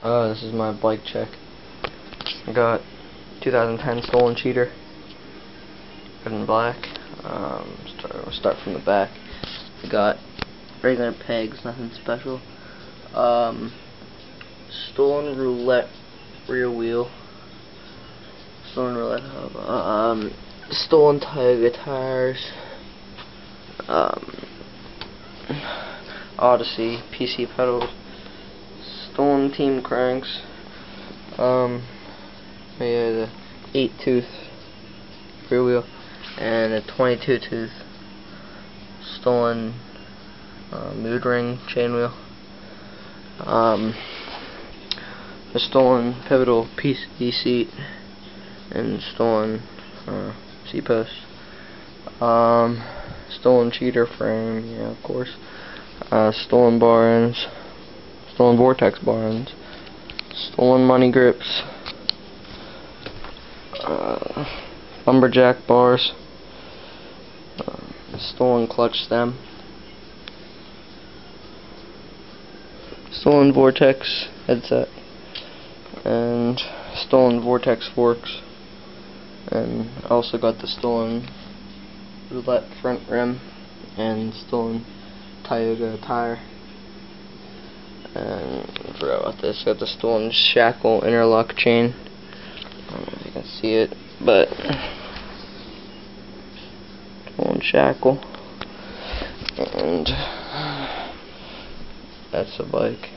This is my bike check. I got 2010 Stolen Cheater, red and black. Start from the back. I got regular pegs, nothing special. Stolen roulette rear wheel. Stolen roulette hub. Stolen Taiga tires. Odyssey PC pedals. Stolen team cranks. The 8-tooth rear wheel and a 22-tooth stolen mood ring chain wheel. A stolen pivotal PC seat and stolen seat post. Stolen cheater frame, yeah, of course. Stolen bar ends. Stolen vortex bar ends. Stolen money grips. Lumberjack bars. Stolen clutch stem. Stolen vortex headset. And stolen vortex forks. And I also got the stolen roulette front rim and stolen Taiga tire. And I forgot about this. Got the stolen shackle interlock chain. I don't know if you can see it, but stolen shackle. And that's a bike.